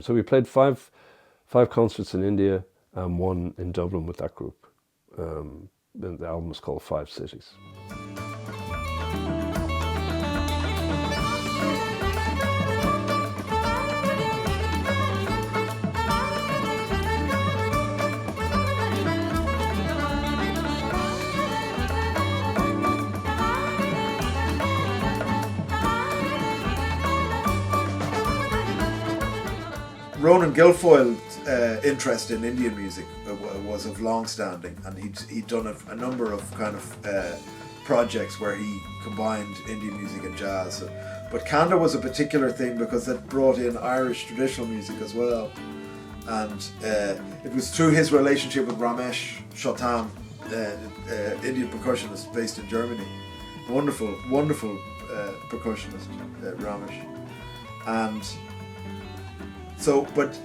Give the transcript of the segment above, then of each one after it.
So we played five concerts in India and one in Dublin with that group. The album was called 5 Cities. Ronan Guilfoyle's interest in Indian music was of long standing, and he'd done a number of kind of projects where he combined Indian music and jazz. But Khanda was a particular thing because it brought in Irish traditional music as well, and it was through his relationship with Ramesh Chotam, Indian percussionist based in Germany, wonderful percussionist, Ramesh, and. So, but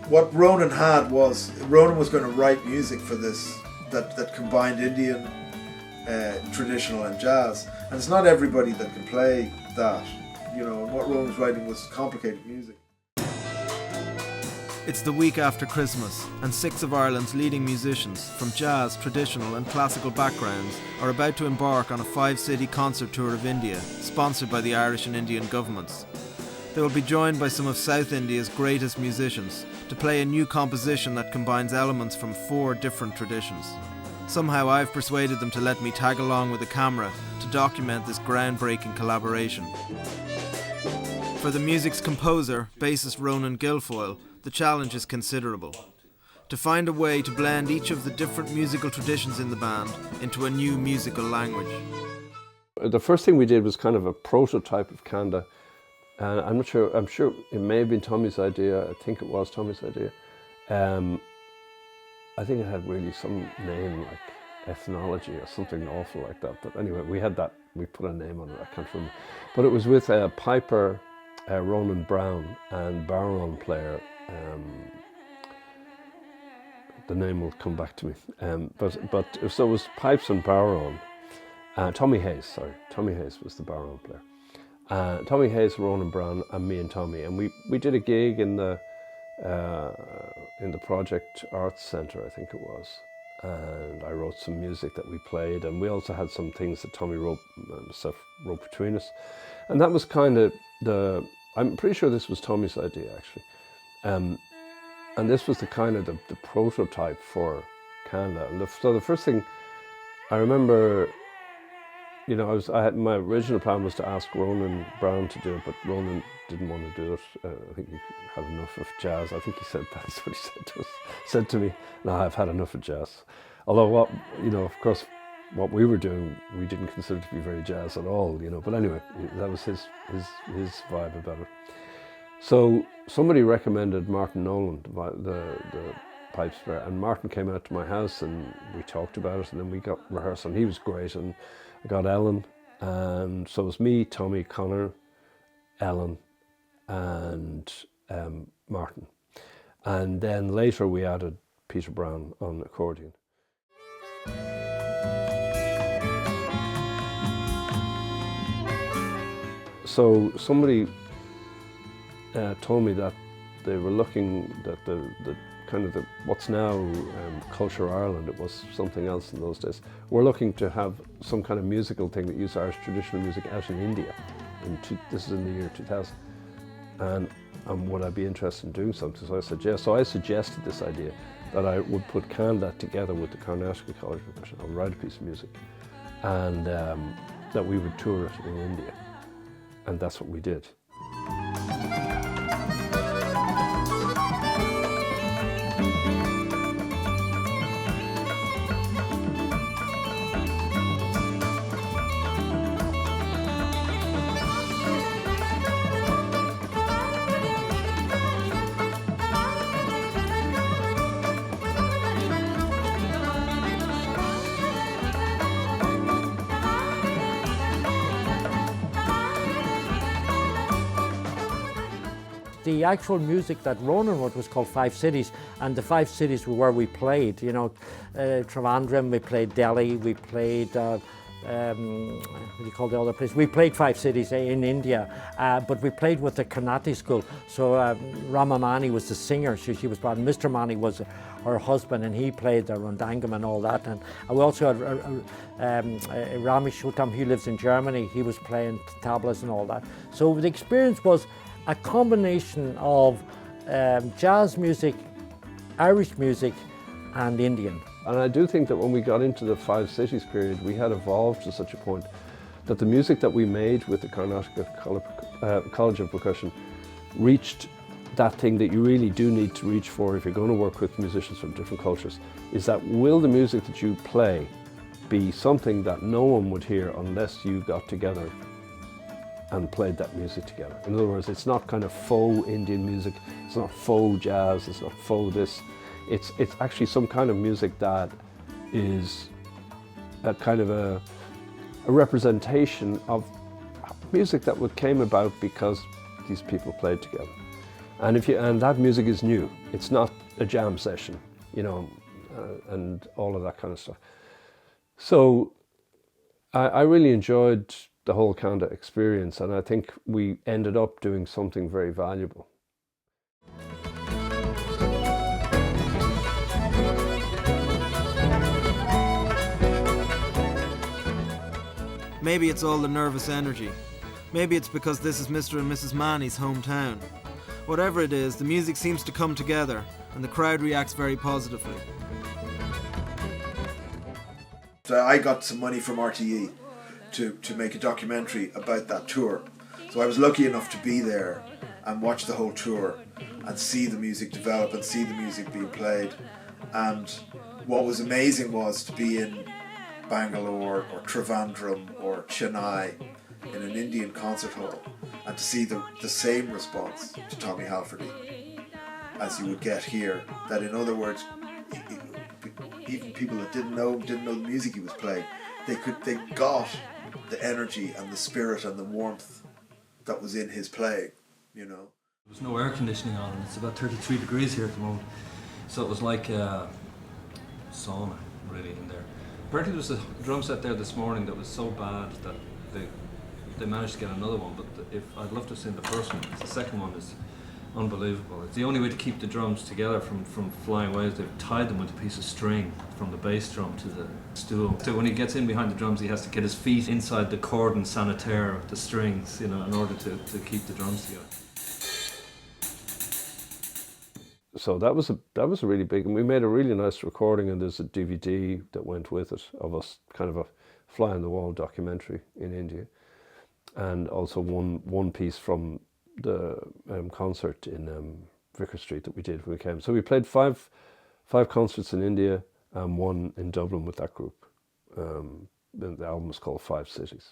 what Ronan was going to write music for this that combined Indian, traditional and jazz, and it's not everybody that can play that, you know. And what Ronan was writing was complicated music. It's the week after Christmas, and 6 of Ireland's leading musicians from jazz, traditional and classical backgrounds are about to embark on a 5-city concert tour of India, sponsored by the Irish and Indian governments. They will be joined by some of South India's greatest musicians to play a new composition that combines elements from 4 different traditions. Somehow I've persuaded them to let me tag along with a camera to document this groundbreaking collaboration. For the music's composer, bassist Ronan Guilfoyle, the challenge is considerable. To find a way to blend each of the different musical traditions in the band into a new musical language. The first thing we did was kind of a prototype of Khanda. I'm sure it may have been Tommy's idea. I think it was Tommy's idea. I think it had really some name like Ethnology or something awful like that. But anyway, we had that. We put a name on it. I can't remember. But it was with piper Ronan Brown and baron player. The name will come back to me. But so it was pipes and baron. Tommy Hayes was the baron player. Tommy Hayes, Ronan Brown, and me and Tommy, and we did a gig in the Project Arts Centre, I think it was, and I wrote some music that we played, and we also had some things that Tommy wrote between us, and that was kind of I'm pretty sure this was Tommy's idea actually, and this was the kind of the prototype for Khanda. And so the first thing I remember. You know, my original plan was to ask Ronan Brown to do it, but Ronan didn't want to do it. I think he had enough of jazz. I think he said that's what he said to me. No, I've had enough of jazz. Although of course, what we were doing, we didn't consider to be very jazz at all. You know, but anyway, that was his vibe about it. So somebody recommended Martin Nolan, the pipes player, and Martin came out to my house and we talked about it, and then we got rehearsed, and he was great, and I got Ellen, and so it was me, Tommy, Connor, Ellen, and Martin. And then later we added Peter Brown on accordion. So somebody told me that they were looking at the kind of what's now Culture Ireland. It was something else in those days. We're looking to have some kind of musical thing that uses Irish traditional music out in India. This is in the year 2000. And would I be interested in doing something? So I said yes. So I suggested this idea that I would put Khanda together with the Karnataka College of Percussion. I would write a piece of music, and that we would tour it in India. And that's what we did. The actual music that Ronan wrote was called 5 Cities, and the 5 cities were where we played. You know, Trivandrum, we played Delhi, we played what do you call the other place? We played Five Cities in India, but we played with the Carnatic school. So Rama Mani was the singer, she was brought, and Mr. Mani was her husband, and he played the rundangam and all that. And we also had Ramesh Uttam, he lives in Germany, he was playing tablas and all that. So the experience was a combination of jazz music, Irish music, and Indian. And I do think that when we got into the Five Cities period, we had evolved to such a point that the music that we made with the Karnataka College of Percussion reached that thing that you really do need to reach for if you're going to work with musicians from different cultures, is that will the music that you play be something that no one would hear unless you got together and played that music together. In other words, it's not kind of faux Indian music, it's not faux jazz, it's not faux this. It's actually some kind of music that is a kind of a representation of music that came about because these people played together. And that music is new. It's not a jam session, you know, and all of that kind of stuff. So I really enjoyed the whole Khanda experience, and I think we ended up doing something very valuable. Maybe it's all the nervous energy. Maybe it's because this is Mr. and Mrs. Mani's hometown. Whatever it is, the music seems to come together and the crowd reacts very positively. So I got some money from RTE to make a documentary about that tour. So I was lucky enough to be there and watch the whole tour and see the music develop and see the music being played. And what was amazing was to be in Bangalore or Trivandrum or Chennai in an Indian concert hall and to see the same response to Tommy Halferty as you would get here. That, in other words, even people that didn't know the music he was playing, they got the energy and the spirit and the warmth that was in his playing, you know. There was no air conditioning on, and it's about 33 degrees here at the moment, so it was like a sauna really in there. Apparently there was a drum set there this morning that was so bad that they managed to get another one, but I'd love to have seen the first one. The second one is unbelievable. It's the only way to keep the drums together from flying away is they've tied them with a piece of string from the bass drum to the stool. So when he gets in behind the drums, he has to get his feet inside the cordon sanitaire of the strings, you know, in order to keep the drums together. So that was a really big, and we made a really nice recording, and there's a DVD that went with it of us, kind of a fly on the wall documentary in India, and also one piece from the concert in Vicar Street that we did when we came. So we played five concerts in India and one in Dublin with that group. The album was called Five Cities.